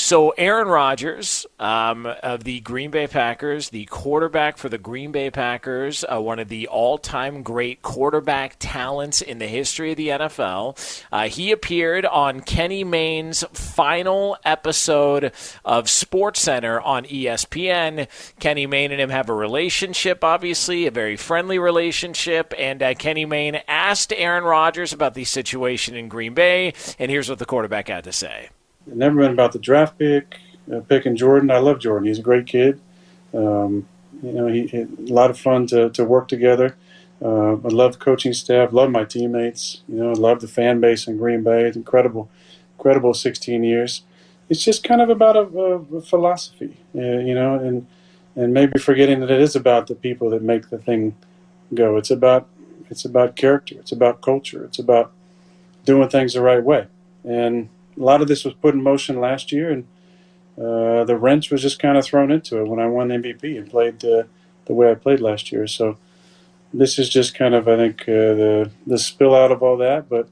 So Aaron Rodgers of the Green Bay Packers, the quarterback for the Green Bay Packers, one of the all-time great quarterback talents in the history of the NFL. He appeared on Kenny Mayne's final episode of SportsCenter on ESPN. Kenny Mayne and him have a relationship, obviously, a very friendly relationship, and Kenny Mayne asked Aaron Rodgers about the situation in Green Bay, and here's what the quarterback had to say. It never been about the draft picking Jordan. I love Jordan. He's a great kid. He a lot of fun to work together. I love the coaching staff, love my teammates. I love the fan base in Green Bay. It's incredible 16 years. It's just kind of about a philosophy, and maybe forgetting that it is about the people that make the thing go. It's about character. It's about culture. It's about doing things the right way. And a lot of this was put in motion last year, and the wrench was just kind of thrown into it when I won MVP and played the way I played last year. So this is just kind of, I think, the spill out of all that. But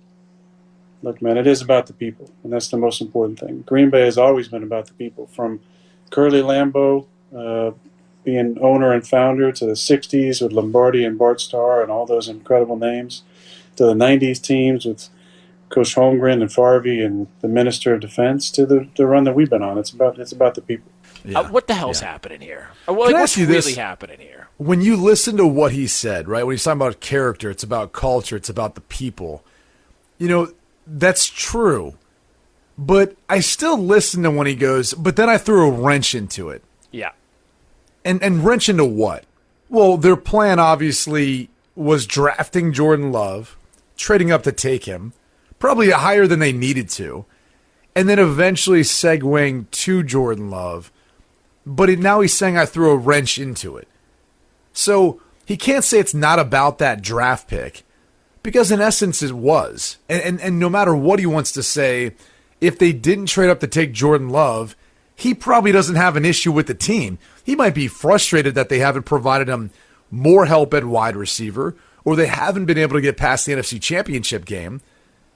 look, man, it is about the people, and that's the most important thing. Green Bay has always been about the people, from Curly Lambeau being owner and founder to the 60s with Lombardi and Bart Starr and all those incredible names, to the 90s teams with Coach Holmgren and Farvey and the Minister of Defense, to the run that we've been on. It's about the people. Yeah. What the hell's happening here? What's really happening here? When you listen to what he said, right, when he's talking about character, it's about culture, it's about the people. That's true. But I still listen to when he goes, but then I threw a wrench into it. Yeah. And wrench into what? Well, their plan obviously was drafting Jordan Love, trading up to take him, probably higher than they needed to, and then eventually segueing to Jordan Love. But now he's saying I threw a wrench into it. So he can't say it's not about that draft pick, because in essence it was. And no matter what he wants to say, if they didn't trade up to take Jordan Love, he probably doesn't have an issue with the team. He might be frustrated that they haven't provided him more help at wide receiver, or they haven't been able to get past the NFC Championship game.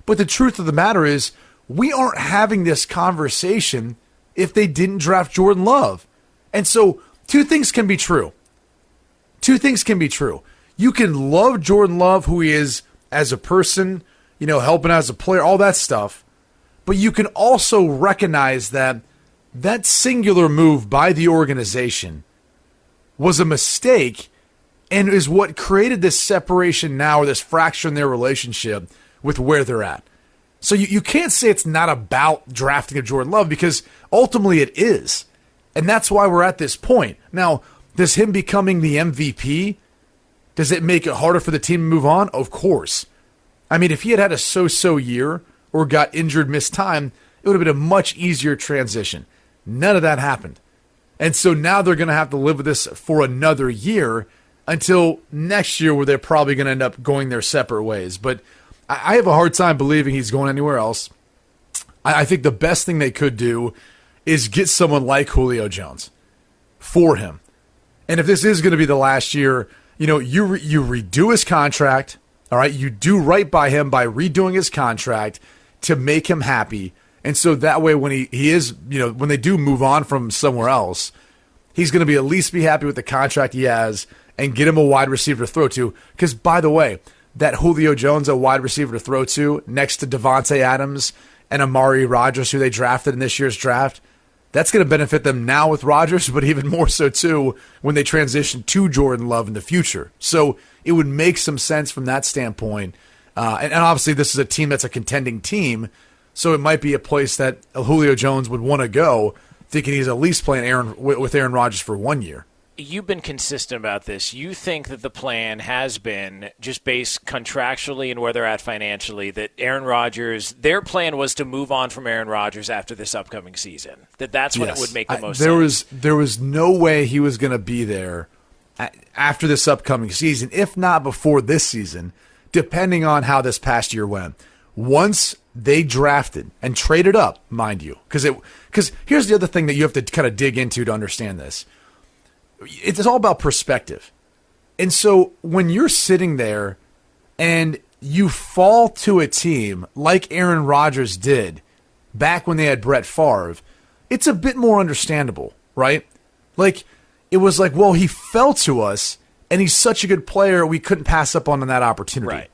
But the truth of the matter is, we aren't having this conversation if they didn't draft Jordan Love. And so two things can be true. You can love Jordan Love, who he is as a person, helping as a player, all that stuff. But you can also recognize that singular move by the organization was a mistake and is what created this separation now, or this fracture in their relationship with where they're at. So you can't say it's not about drafting a Jordan Love, because ultimately it is. And that's why we're at this point. Now, does him becoming the MVP, does it make it harder for the team to move on? Of course. I mean, if he had a so-so year or got injured, missed time, it would have been a much easier transition. None of that happened. And so now they're going to have to live with this for another year, until next year, where they're probably going to end up going their separate ways. But I have a hard time believing he's going anywhere else. I think the best thing they could do is get someone like Julio Jones for him. And if this is going to be the last year, you redo his contract, all right? You do right by him by redoing his contract to make him happy. And so that way, when he is, when they do move on from somewhere else, he's going to at least be happy with the contract he has, and get him a wide receiver to throw to. Because, by the way, that Julio Jones, a wide receiver to throw to, next to Devontae Adams and Amari Rodgers, who they drafted in this year's draft, that's going to benefit them now with Rodgers, but even more so, too, when they transition to Jordan Love in the future. So it would make some sense from that standpoint. And obviously, this is a team that's a contending team, so it might be a place that Julio Jones would want to go, thinking he's at least playing with Aaron Rodgers for 1 year. You've been consistent about this. You think that the plan has been, just based contractually and where they're at financially, that Aaron Rodgers, their plan was to move on from Aaron Rodgers after this upcoming season. That's when it would make the most sense. There was no way he was going to be there after this upcoming season, if not before this season, depending on how this past year went. Once they drafted and traded up, mind you, because here's the other thing that you have to kind of dig into to understand this. It's all about perspective. And so when you're sitting there and you fall to a team like Aaron Rodgers did back when they had Brett Favre, it's a bit more understandable, right? Like, it was like, well, he fell to us, and he's such a good player, we couldn't pass up on that opportunity. Right.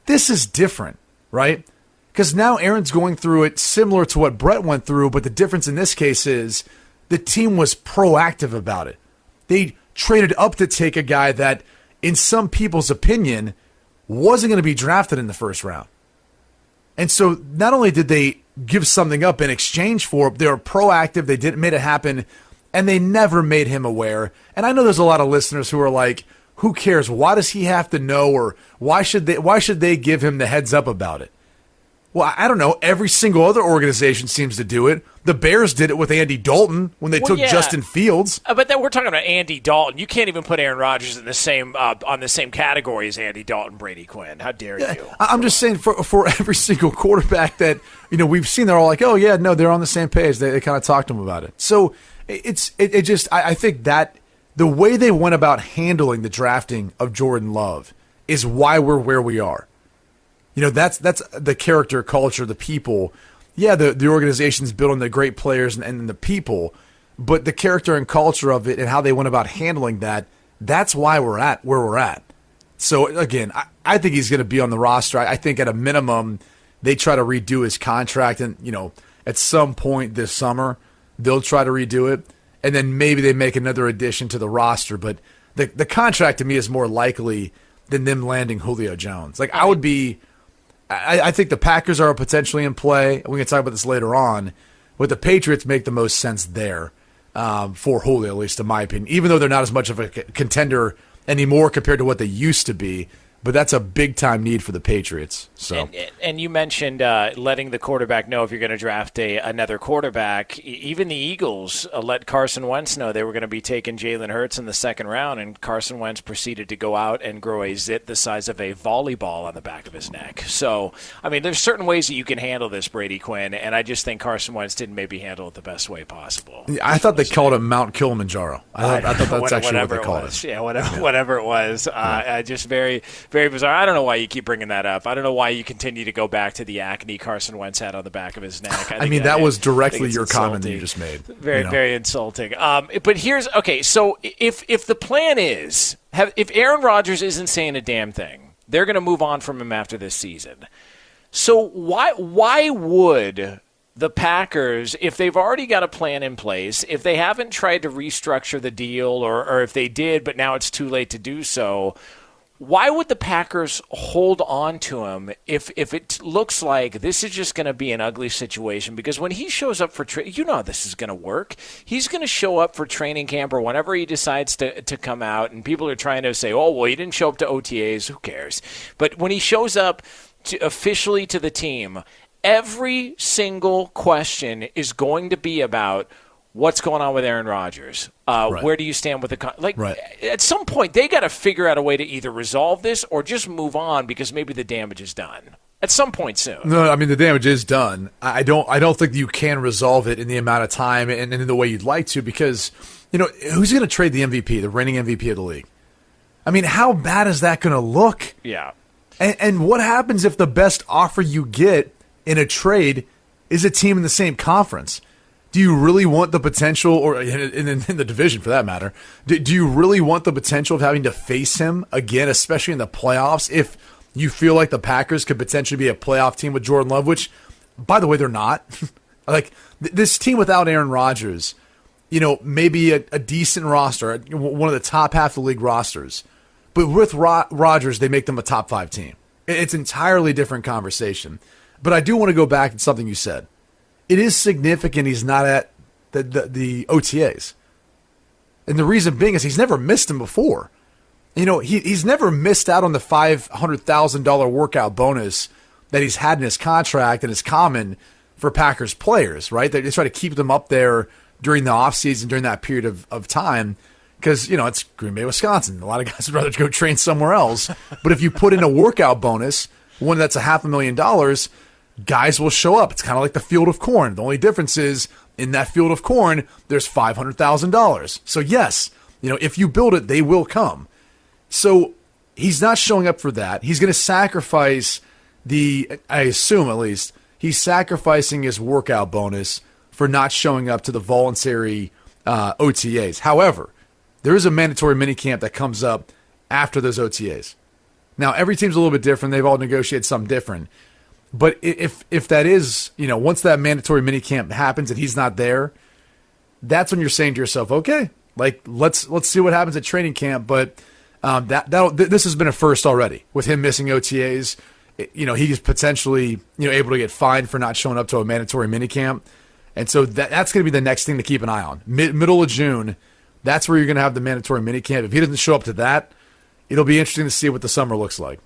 This is different, right? Because now Aaron's going through it similar to what Brett went through, but the difference in this case is the team was proactive about it. They traded up to take a guy that, in some people's opinion, wasn't going to be drafted in the first round. And so not only did they give something up in exchange for it, they were proactive, they made it happen, and they never made him aware. And I know there's a lot of listeners who are like, who cares? Why does he have to know, or why should they give him the heads up about it? Well, I don't know. Every single other organization seems to do it. The Bears did it with Andy Dalton when they took Justin Fields. But then we're talking about Andy Dalton. You can't even put Aaron Rodgers in the same on the same category as Andy Dalton, Brady Quinn. How dare you? I'm just saying for every single quarterback that we've seen, they're all like, oh yeah, no, they're on the same page. They kind of talked to him about it. So I think that the way they went about handling the drafting of Jordan Love is why we're where we are. That's the character, culture, the people. Yeah, the organization's built on the great players and the people, but the character and culture of it and how they went about handling that's why we're at where we're at. So, again, I think he's going to be on the roster. I think at a minimum they try to redo his contract, and, at some point this summer they'll try to redo it, and then maybe they make another addition to the roster. But the contract to me is more likely than them landing Julio Jones. Like, I think the Packers are potentially in play. We can talk about this later on. But the Patriots make the most sense there for Julio, at least in my opinion, even though they're not as much of a contender anymore compared to what they used to be. But that's a big-time need for the Patriots. So, and you mentioned letting the quarterback know if you're going to draft another quarterback. Even the Eagles let Carson Wentz know they were going to be taking Jalen Hurts in the second round, and Carson Wentz proceeded to go out and grow a zit the size of a volleyball on the back of his neck. So, I mean, there's certain ways that you can handle this, Brady Quinn, and I just think Carson Wentz didn't maybe handle it the best way possible. I thought they called it Mount Kilimanjaro. I thought that's actually what they called it. Yeah, whatever it was. Just very bizarre. I don't know why you keep bringing that up. I don't know why you continue to go back to the acne Carson Wentz had on the back of his neck. I mean, that was directly your comment that you just made. Very insulting. But here's okay. So if the plan is if Aaron Rodgers isn't saying a damn thing, they're going to move on from him after this season. So why would the Packers, if they've already got a plan in place, if they haven't tried to restructure the deal, or if they did but now it's too late to do so? Why would the Packers hold on to him if it looks like this is just going to be an ugly situation? Because when he shows up for how this is going to work. He's going to show up for training camp or whenever he decides to come out, and people are trying to say, oh, well, he didn't show up to OTAs. Who cares? But when he shows up officially to the team, every single question is going to be about what's going on with Aaron Rodgers. Right. Where do you stand with the right. At some point, they got to figure out a way to either resolve this or just move on because maybe the damage is done. At some point soon. No, I mean the damage is done. I don't think you can resolve it in the amount of time and in the way you'd like to, because who's going to trade the MVP, the reigning MVP of the league? I mean, how bad is that going to look? Yeah. And what happens if the best offer you get in a trade is a team in the same conference? Do you really want the potential, or in the division for that matter, do you really want the potential of having to face him again, especially in the playoffs, if you feel like the Packers could potentially be a playoff team with Jordan Love, which, by the way, they're not? Like, this team without Aaron Rodgers, maybe a decent roster, one of the top half of the league rosters, but with Rodgers, they make them a top 5 team. It's an entirely different conversation. But I do want to go back to something you said. It is significant he's not at the OTAs. And the reason being is he's never missed them before. He's never missed out on the $500,000 workout bonus that he's had in his contract, and is common for Packers players, right? They try to keep them up there during the offseason, during that period of time, because, it's Green Bay, Wisconsin. A lot of guys would rather go train somewhere else. But if you put in a workout bonus, one that's $500,000, guys will show up. It's kind of like the field of corn. The only difference is in that field of corn, there's $500,000. So yes, if you build it, they will come. So he's not showing up for that. He's going to sacrifice I assume at least, he's sacrificing his workout bonus for not showing up to the voluntary OTAs. However, there is a mandatory minicamp that comes up after those OTAs. Now, every team's a little bit different. They've all negotiated something different. But if that is, once that mandatory minicamp happens and he's not there, that's when you're saying to yourself, okay, like let's see what happens at training camp. But this has been a first already with him missing OTAs. He's potentially able to get fined for not showing up to a mandatory minicamp. And so that's going to be the next thing to keep an eye on. Middle of June, that's where you're going to have the mandatory minicamp. If he doesn't show up to that, it'll be interesting to see what the summer looks like.